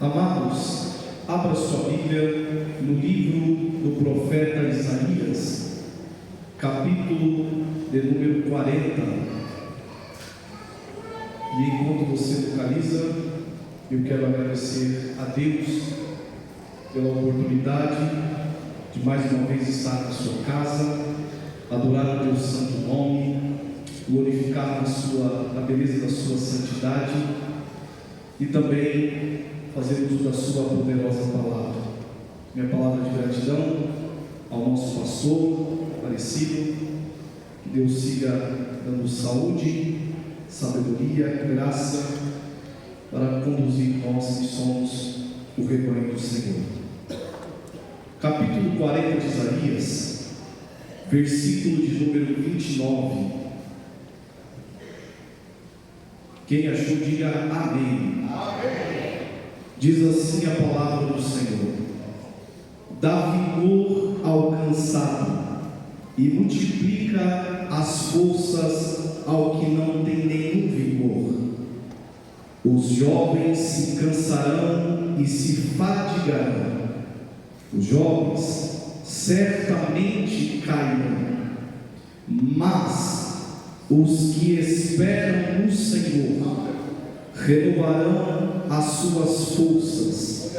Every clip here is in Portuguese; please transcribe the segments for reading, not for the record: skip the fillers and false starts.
Amados, abra sua Bíblia no livro do profeta Isaías, capítulo de número 40. E enquanto você localiza, eu quero agradecer a Deus pela oportunidade de mais uma vez estar na sua casa, adorar o Deus santo nome, glorificar na beleza da sua santidade e também fazer uso da sua poderosa palavra. Minha palavra de gratidão ao nosso pastor Aparecido, que Deus siga dando saúde, sabedoria, graça para conduzir nós que somos o rebanho do Senhor. Capítulo 40 de Isaías, versículo de número 29. Quem achou, diga amém. Amém. Diz assim a palavra do Senhor: dá vigor ao cansado e multiplica as forças ao que não tem nenhum vigor. Os jovens se cansarão e se fadigarão. Os jovens certamente cairão, mas os que esperam no Senhor renovarão as suas forças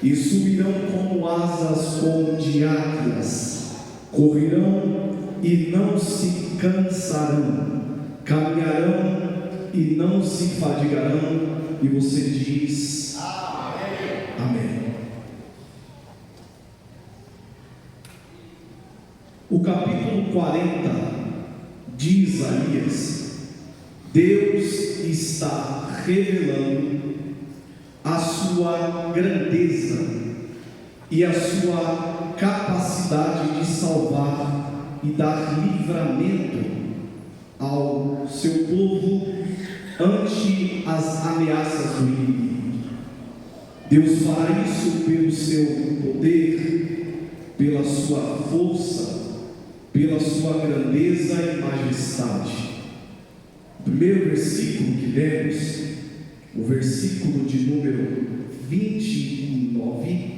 e subirão como asas de águias, correrão e não se cansarão, caminharão e não se fadigarão. E você diz amém. Amém. O capítulo 40 de Isaías, Deus está revelando a sua grandeza e a sua capacidade de salvar e dar livramento ao seu povo ante as ameaças do inimigo. Deus fará isso pelo seu poder, pela sua força, pela sua grandeza e majestade. O primeiro versículo que lemos, o versículo de número 29,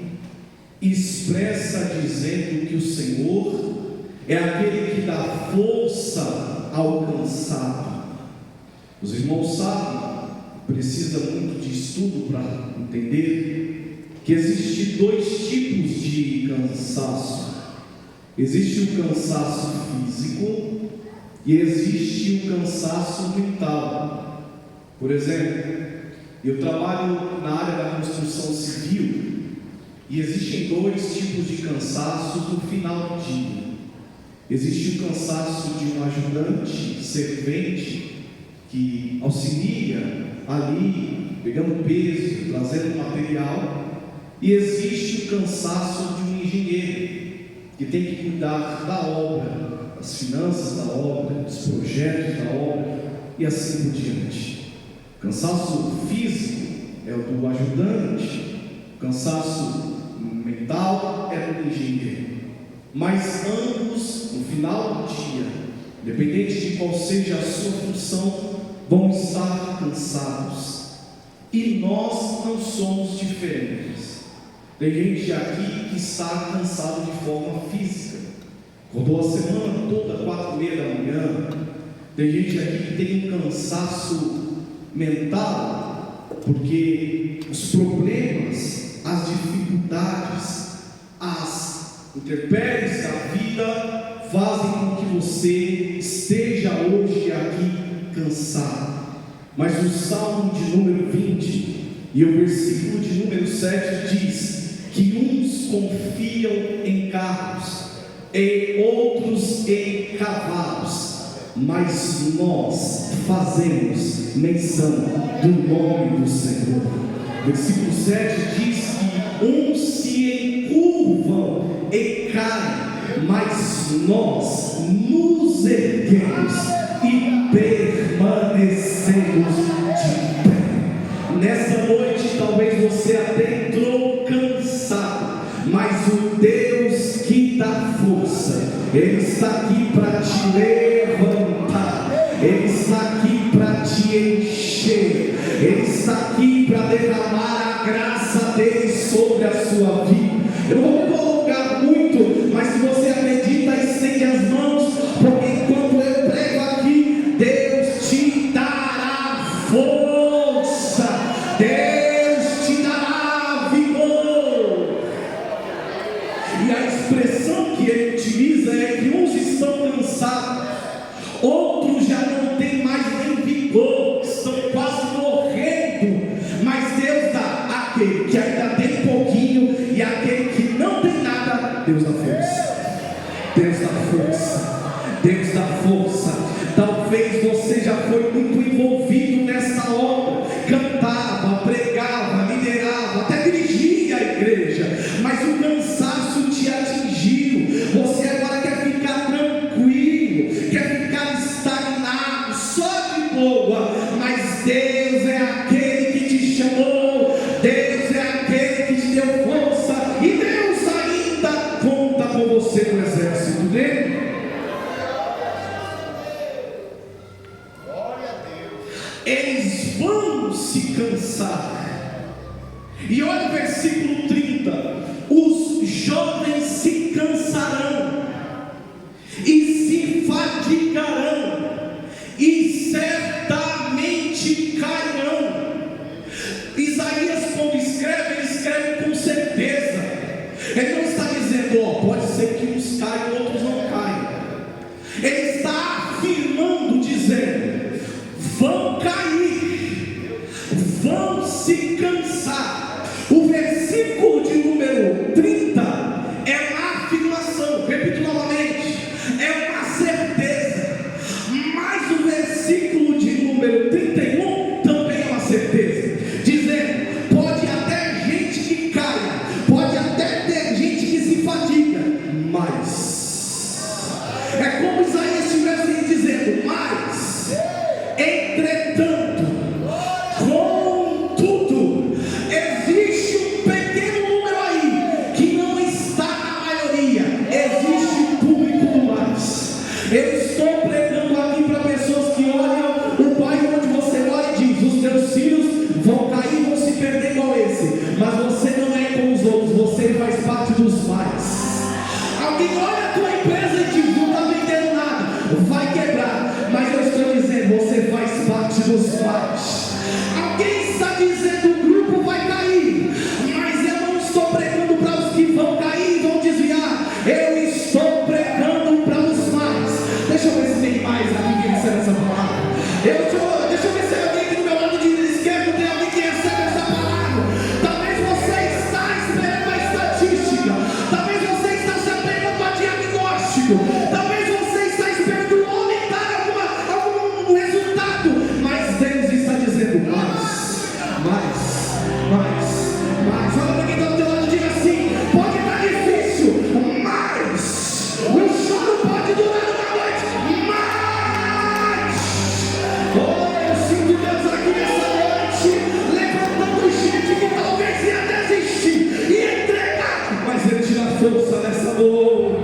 expressa dizendo que o Senhor é aquele que dá força ao cansado. Os irmãos sabem, precisa muito de estudo para entender que existem dois tipos de cansaço. Existe o cansaço físico e existe o cansaço mental. Por exemplo, eu trabalho na área da construção civil e existem dois tipos de cansaço no final do dia. Existe o cansaço de um ajudante, servente, que auxilia ali, pegando peso, trazendo material, e existe o cansaço de um engenheiro, que tem que cuidar da obra, das finanças da obra, dos projetos da obra e assim por diante. O cansaço físico é o do ajudante, o cansaço mental é do engenheiro, mas ambos, no final do dia, independente de qual seja a sua função, vão estar cansados. E nós não somos diferentes. Tem gente aqui que está cansado de forma física, rodou a semana toda, 4h30 da manhã. Tem gente aqui que tem um cansaço mental, porque os problemas, as dificuldades, as intempéries da vida fazem com que você esteja hoje aqui cansado. Mas o Salmo de número 20 e o versículo de número 7 diz que uns confiam em carros e outros em cavalos, mas nós fazemos menção do nome do Senhor. Versículo 7 diz que uns se encurvam e caem, mas nós nos erguemos e permanecemos de pé. Nessa noite talvez você até entrou cansado, mas o Deus que dá força, Ele está aqui para te levantar, Ele está aqui para te encher, Ele está aqui para derramar a graça se cansar. E olha o versículo 30: os jovens se cansarão e se fadigarão e certamente cairão. Isaías, quando escreve, ele escreve com certeza. Ele não está dizendo, pode ser que uns caiam, outros não caiam. Ele está afirmando, dizendo, vão cair, vão se cansar. O versículo de número 30 é uma afirmação, repito novamente, é uma certeza. Mas o versículo de número 31 também é uma certeza, dizendo, pode até gente que caia, pode até ter gente que se fadiga, mas é como Isaías estivesse dizendo, mas entretanto, contudo, existe um pequeno número aí que não está na maioria, existe um público do mais. Eu estou pregando aqui para pessoas que olham o bairro onde você mora e diz, os teus filhos vão cair, vão se perder igual esse, mas você não é como os outros, você faz parte dos mais. Alguém olha a tua empresa e diz, não está vendendo nada, vai quebrar, mas eu estou dizendo, você faz parte dos mais. Alguém está dizendo, o grupo vai cair, mas eu não estou pregando para os que vão cair e vão desviar, eu estou pregando para os mais. Deixa eu ver se tem mais aqui que recebe essa palavra. Deixa eu ver se alguém aqui do meu lado de esquerdo tem alguém que recebe essa palavra. Talvez você está esperando a estatística, talvez você está se apegando a diagnóstico, talvez você está esperando o homem dar algum resultado, mas Deus está dizendo mais. Fala para quem está do teu lado e diga assim, pode estar difícil, mas o choro pode durar uma noite, mas eu sinto Deus aqui nessa noite, levantando gente que talvez ia desistir e entregar, mas Ele te dá força nessa noite.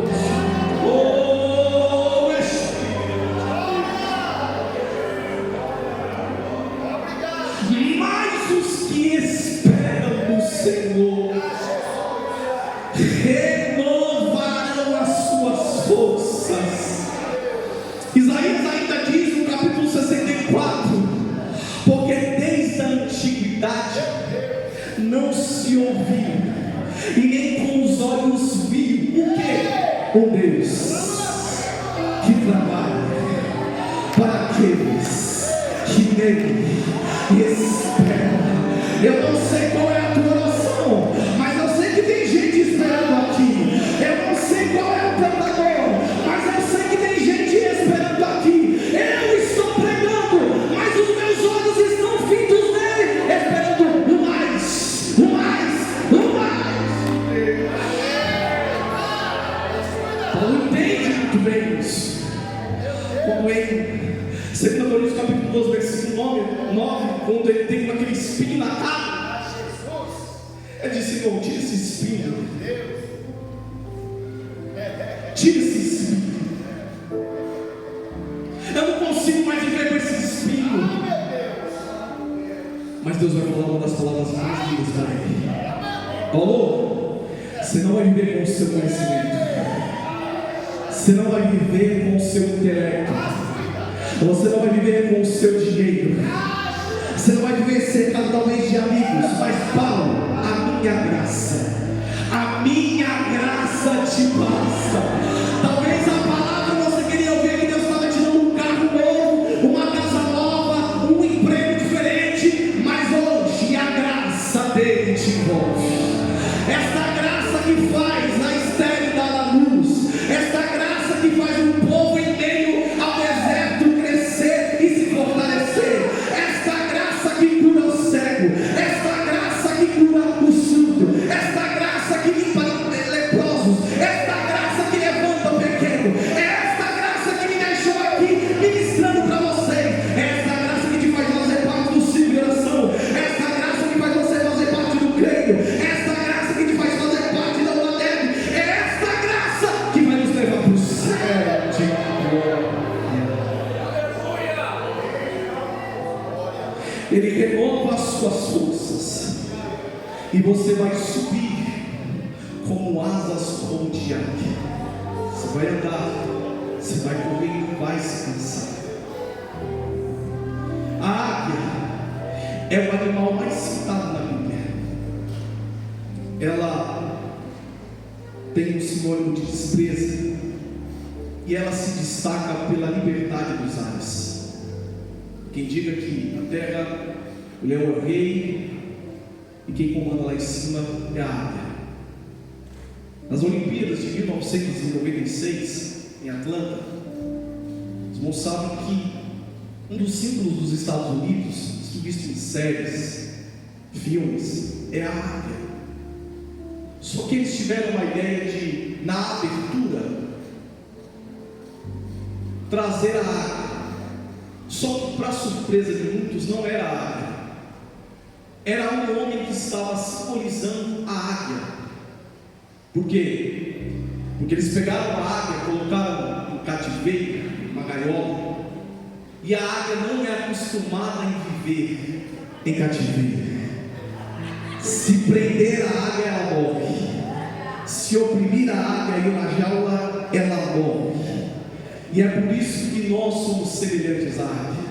Mas os que esperam no Senhor renovarão as suas forças. Isaías ainda diz no capítulo 64, porque desde a antiguidade não se ouviu e nem com os olhos viu o que? O Deus que trabalha para aqueles que nele esperam. Eu não sei qual é a tua oração, mas eu sei que tem gente esperando aqui. Eu não sei qual é o teu clamor, mas eu sei que tem gente esperando aqui. Eu estou pregando, mas os meus olhos estão fitos nele, esperando o mais. Paulo entende muito bem isso. Quando em 2 Coríntios capítulo 12, versículo 9, quando ele tem aquele espinho na cara, ele disse, irmão, tira esse espinho, tira esse espinho, eu não consigo mais viver com esse espinho. Mas Deus vai falar uma das palavras mais lindas para ele. Paulo, você não vai viver com o seu conhecimento, você não vai viver com o seu intelecto, você não vai viver com o seu dinheiro, você não vai viver cercado talvez de amigos, mas Paulo, a minha graça te basta. Talvez a palavra você queria ouvir que Deus estava te dando um carro novo, uma casa nova, um emprego diferente, mas hoje a graça dele te envolve. Esta graça que faz a estéril dar a luz, esta graça que faz um povo em meio ao deserto crescer e se fortalecer, esta graça que cura o cego, esta graça que cura o surdo, esta graça que limpa leprosos, esta graça que levanta pecadores. renova as suas forças, e você vai subir como asas como de águia. Você vai andar, você vai correr e não vai se cansar. A águia é o animal mais citado na Bíblia. Ela tem um sinônimo de destreza, e ela se destaca pela liberdade dos ares. Quem diga que na terra o leão é o rei, e quem comanda lá em cima é a águia. Nas Olimpíadas de 1996, em Atlanta, os irmãos sabem que um dos símbolos dos Estados Unidos, isso visto em séries, filmes, é a águia. Só que eles tiveram uma ideia de, na abertura, trazer a águia. Só que, para surpresa de muitos, não era a águia. Era um homem que estava simbolizando a águia. Por quê? Porque eles pegaram a águia, colocaram no cativeiro, uma gaiola, e a águia não é acostumada em viver em cativeiro. Se prender a águia, ela morre. Se oprimir a águia em uma jaula, ela morre. E é por isso que nós somos semelhantes à águia.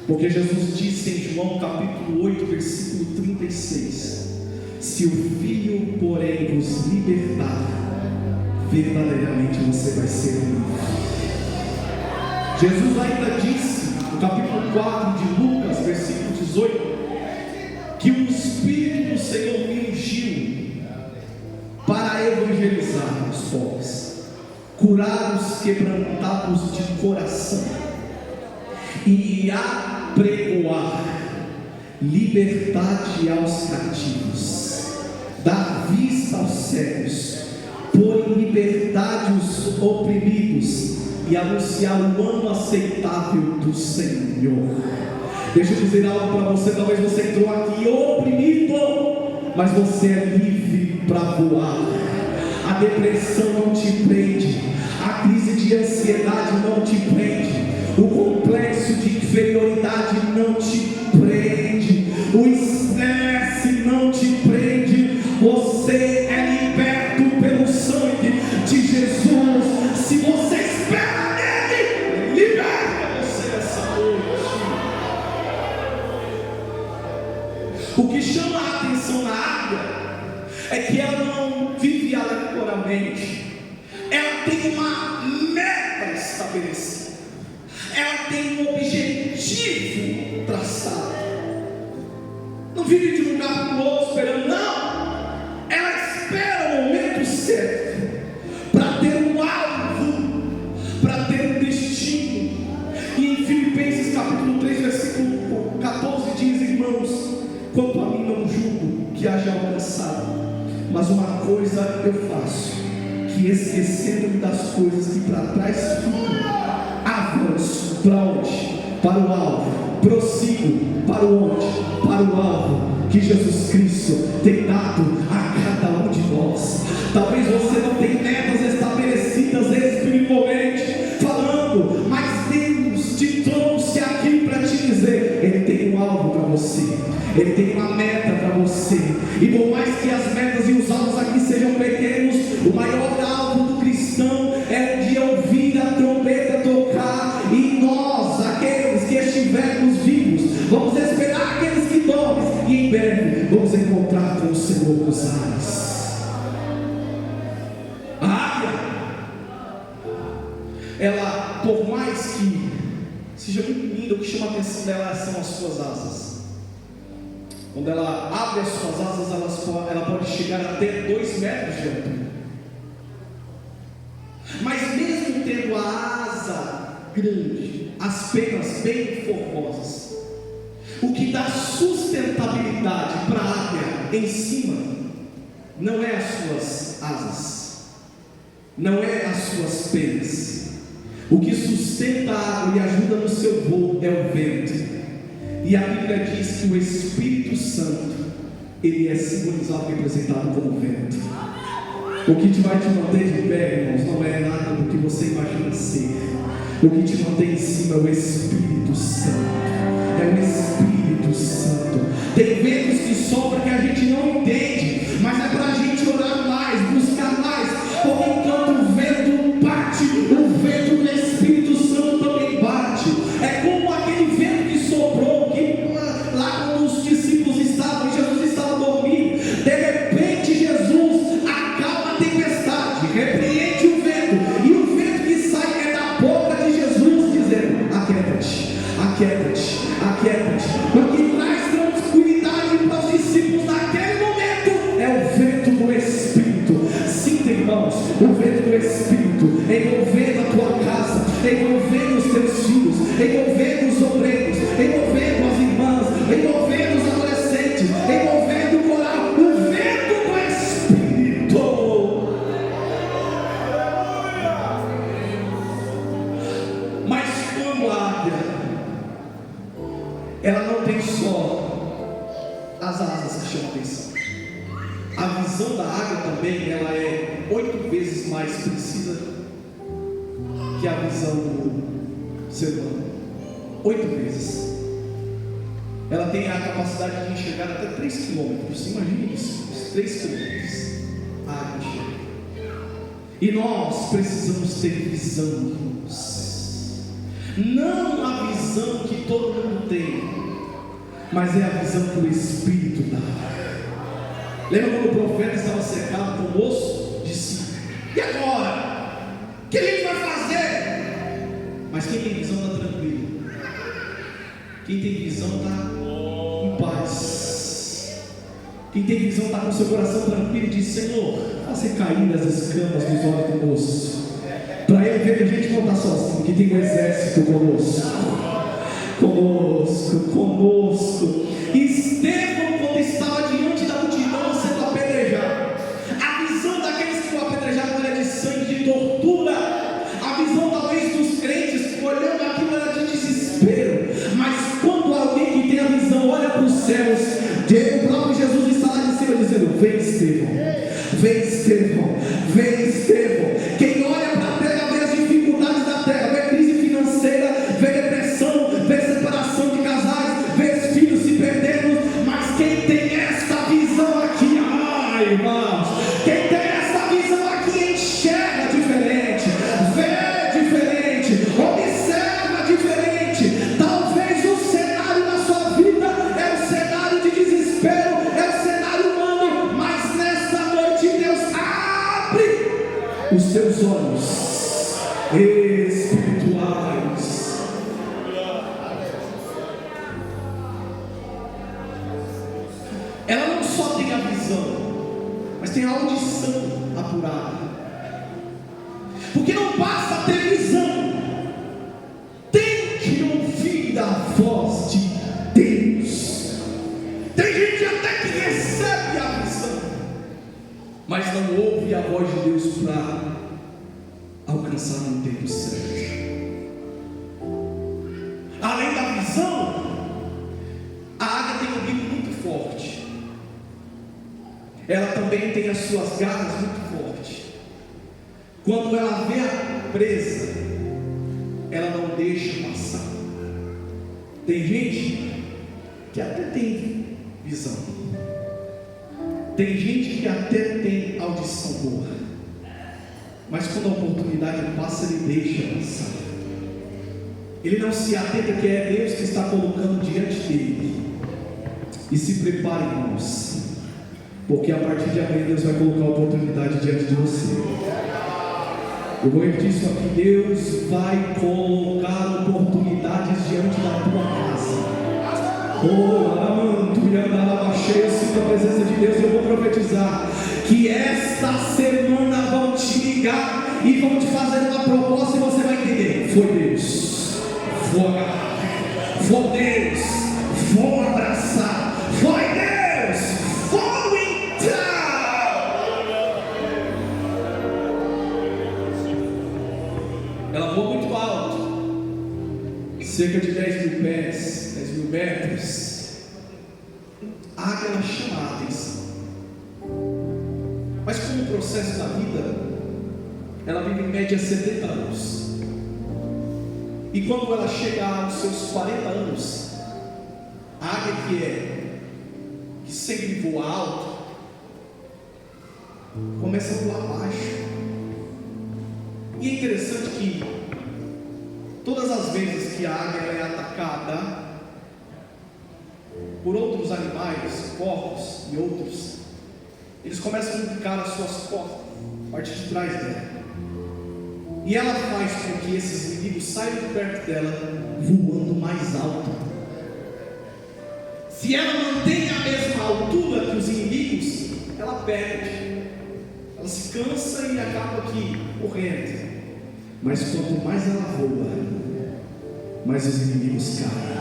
Porque Jesus disse em João capítulo 8, versículo 36: se o Filho, porém, vos libertar, verdadeiramente você vai ser livre. Jesus ainda disse, no capítulo 4 de Lucas, versículo 18, que o Espírito do Senhor me ungiu para evangelizar os pobres, curar os quebrantados de coração e apregoar liberdade aos cativos, dar vista aos cegos, pôr em liberdade os oprimidos e anunciar o ano aceitável do Senhor. Deixa eu dizer algo para você. Talvez você entrou aqui oprimido, mas você é livre para voar. A depressão não te prende, a crise de ansiedade não te prende, o complexo de inferioridade não te prende, o estresse não te prende. Você é liberto pelo sangue de Jesus. Se você espera nele, ele liberta você nessa noite. O que chama a atenção na águia é que ela não vive aleatoriamente. Ela tem uma meta estabelecida, ela tem um objetivo traçado. Não vive de um lugar para o outro esperando, não. Ela espera o momento certo para ter um alvo, para ter um destino. E em Filipenses capítulo 3, versículo 14 diz: irmãos, quanto a mim não julgo que haja alcançado, mas uma coisa eu faço, que esquecendo-me das coisas que para trás ficam, avanço para onde? Para o alvo. Prossigo para onde? Para o alvo que Jesus Cristo tem dado a cada um de nós. Talvez você não tenha metas estabelecidas espiritualmente falando, mas Deus te trouxe aqui para te dizer: Ele tem um alvo para você, Ele tem uma meta para você. E por mais que as metas e os alvos aqui sejam pequenos, o maior alvo do cristão é de ouvir a trombeta tocar, e nós, aqueles que estivermos vivos, vamos esperar aqueles que dormem, e em breve vamos encontrar com o Senhor dos ares. A águia, ela, por mais que seja muito linda, o que chama a atenção dela são as suas asas. Quando ela abre as suas asas, ela pode chegar até 2 metros de altura. Mas mesmo tendo a asa grande, as penas bem formosas, o que dá sustentabilidade para a águia em cima não é as suas asas, não é as suas penas. O que sustenta a água e ajuda no seu voo é o vento. E a Bíblia diz que o Espírito Santo, ele é simbolizado e representado como vento. O que vai te manter de pé, irmãos, não é nada do que você imagina ser. O que te mantém em cima é o Espírito Santo. É o Espírito Santo. Tem ventos que sopram que a gente não entende, mas é para a gente orar mais, buscar mais, porque enquanto o vento bate, o vento do Espírito Santo também bate. É como aquele vento que soprou, que lá quando os discípulos estavam, Jesus estava dormindo, de repente Jesus acalma a tempestade, repreende o vento, e o vento que sai é da boca de Jesus, dizendo: aquieta-te, aquieta-te, aquieta-te. O que traz tranquilidade para os discípulos naquele momento é o vento do Espírito. Sinta, irmãos, o vento do Espírito envolvendo a tua casa, envolvendo os teus filhos, envolvendo os obreiros, envolvendo as irmãs, envolvendo os adolescentes, envolvendo o coral. O vento do Espírito. Mas como a águia, ela não tem só as asas que chamam atenção. A visão da águia também, ela é 8 vezes mais precisa que a visão do ser humano. 8 vezes. Ela tem a capacidade de enxergar até 3 quilômetros. Imagine isso, 3 quilômetros. A águia enxerga. E nós precisamos ter visão, irmãos. Não a visão que todo mundo tem, mas é a visão que o Espírito dá. Lembra quando o profeta estava cercado com o moço? Disse: e agora? O que a gente vai fazer? Mas quem tem visão está tranquilo. Quem tem visão está em paz. Quem tem visão está com seu coração tranquilo e diz: Senhor, faça cair as escamas dos olhos do moço, para ele ver que a gente não está sozinho, que tem um exército conosco. Estevão, quando estava diante da multidão sendo apedrejado, a visão daqueles que foram apedrejados era de sangue, de tortura. A visão talvez dos crentes olhando aquilo era de desespero. Mas quando alguém que tem a visão olha para os céus, o próprio Jesus está lá de cima dizendo: vem Estevão, vem Estevão, vem Estevão. Quem olha para a terra vê as dificuldades da terra, vê crise financeira, vê depressão, vê separação de casais, vê filhos se perdendo. Mas quem tem essa visão aqui, ai irmãos, quem tem essa visão aqui enxerga diferente, vê diferente, observa diferente. Talvez o cenário da sua vida é um cenário de desespero, é um cenário humano, mas nessa noite Deus abre os seus olhos espirituais. Ela não só tem a visão, mas tem a audição apurada. Porque não basta ter visão, tem que ouvir a voz de Deus. Tem gente até que recebe a visão, mas não ouve a voz de Deus para alcançar no tempo certo. Além da visão, a águia tem um bico muito forte. Ela também tem as suas garras muito fortes. Quando ela vê a presa, ela não deixa passar. Tem gente que até tem visão, tem gente que até tem audição boa, mas quando a oportunidade passa, ele deixa passar. Ele não se atenta que é Deus que está colocando diante dele. E se prepare, irmãos, porque a partir de amanhã Deus vai colocar a oportunidade diante de você. Eu vou repetir isso aqui: Deus vai colocar oportunidades diante da tua casa. Eu sinto a presença de Deus. Eu vou profetizar que esta semana vão te ligar e vão te fazer uma proposta e você vai entender: foi Deus, foi Deus, vou abraçar, foi Deus, vou entrar. Ela voa muito alto, cerca de 10 mil pés, 10 mil metros. A águia, ela chama a atenção, mas como o processo da vida, ela vive em média 70 anos. E quando ela chega aos seus 40 anos, a águia que sempre voa alto, começa a voar baixo. E é interessante que todas as vezes que a águia é atacada por outros animais, porcos e outros, eles começam a picar as suas costas, a parte de trás dela. E ela faz com que esses inimigos saiam de perto dela, voando mais alto. Se ela mantém a mesma altura que os inimigos, ela perde. Ela se cansa e acaba aqui morrendo. Mas quanto mais ela voa, mais os inimigos caem.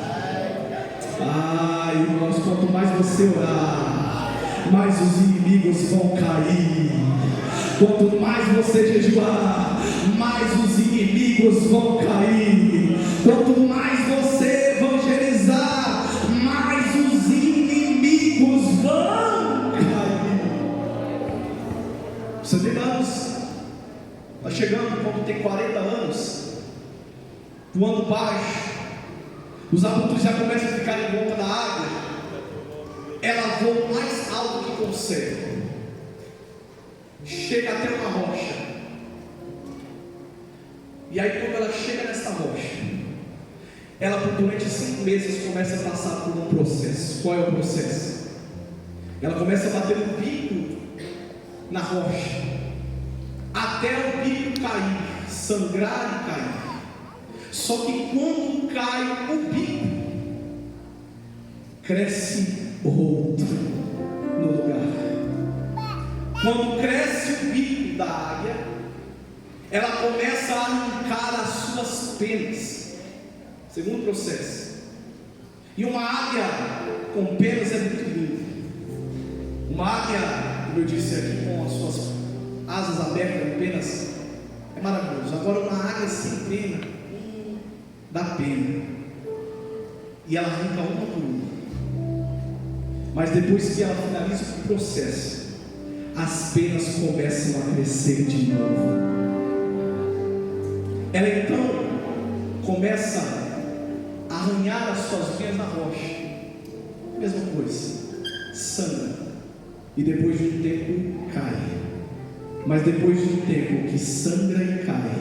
Irmãos, quanto mais você orar, mais os inimigos vão cair. Quanto mais você jejuar, mais os inimigos vão cair. Quanto mais você evangelizar, mais os inimigos vão cair. Você tem anos, está chegando quando tem 40 anos, voando baixo, os abutres já começam a ficar em volta da água, ela voa o mais alto que consegue, chega até uma rocha, e aí quando ela chega nessa rocha, ela durante 5 meses começa a passar por um processo. Qual é o processo? Ela começa a bater o bico na rocha, até o bico cair, sangrar e cair. Só que quando cai o bico, cresce outro no lugar. Quando cresce o bico da águia, ela começa a arrancar as suas penas. Segundo processo. E uma águia com penas é muito linda. Uma águia, como eu disse aqui, com as suas asas abertas e penas, é maravilhoso. Agora uma águia sem pena, dá pena. E ela arranca uma por uma. Mas depois que ela finaliza o processo, as penas começam a crescer de novo. Ela então começa a arranhar as suas veias na rocha. Mesma coisa, sangra. E depois de um tempo cai. Mas depois de um tempo que sangra e cai,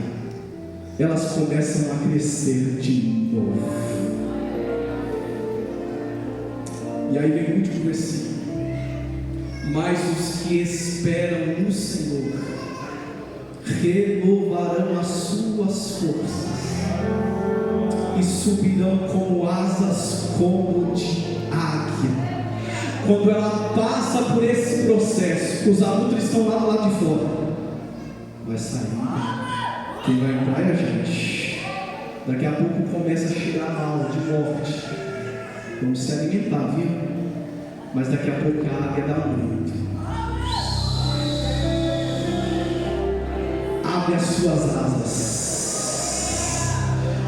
elas começam a crescer de novo. E aí vem o último versículo. Mas os que esperam no Senhor renovarão as suas forças e subirão como asas como de águia. Quando ela passa por esse processo, os abutres estão lá do lado de fora. Vai sair. Quem vai entrar é a gente. Daqui a pouco começa a chegar mal de morte. Vamos se alimentar, viu? Mas daqui a pouco a águia dá muito. Abre as suas asas,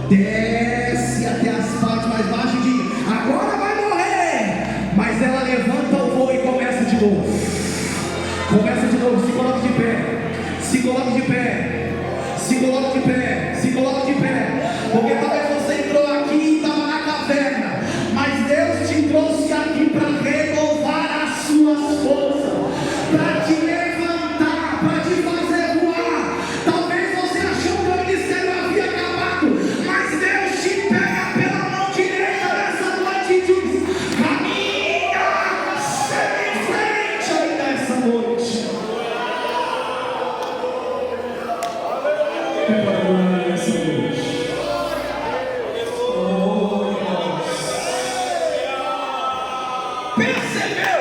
desce até as partes mais baixas e diz: agora vai morrer. Mas ela levanta o voo e começa de novo. Começa de novo. Se coloca de pé. Se coloca de pé. Se coloca de pé. Se coloca de pé. Porque talvez você entrou aqui e estava na caverna, mas Deus te trouxe aqui para renovar as suas forças, para te levantar, para te fazer voar. Talvez você achou que o ministério havia acabado, mas Deus te pega pela mão direita nessa noite e diz: caminha, segue em frente ainda essa noite. Percebeu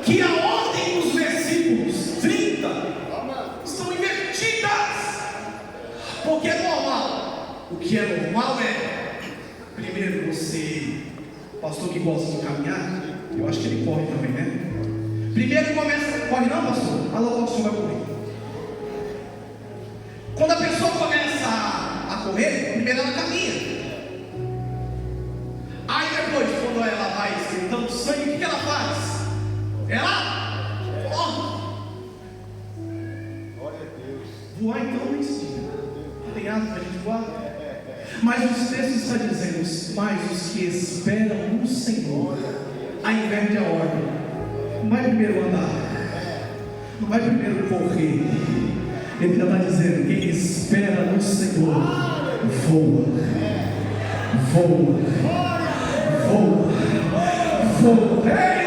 que a ordem dos versículos 30 estão invertidas? Porque é normal. O que é normal é, primeiro você, pastor que gosta de caminhar, eu acho que ele corre também, né? Primeiro começa, corre não, pastor? Alô, pastor, vai correr. Quando a pessoa começa a correr, primeiro ela caminha. Aí depois, quando ela vai esquentando sangue, o que ela faz? Ela corre. Glória a Deus. Voar então não ensina. Não tem asa para a gente voar? Mas os textos estão dizendo, mas os que esperam no Senhor, aí inverte a ordem, não vai primeiro andar, não vai primeiro correr, ele já está dizendo, quem espera no Senhor, voa, voa, voa, voa,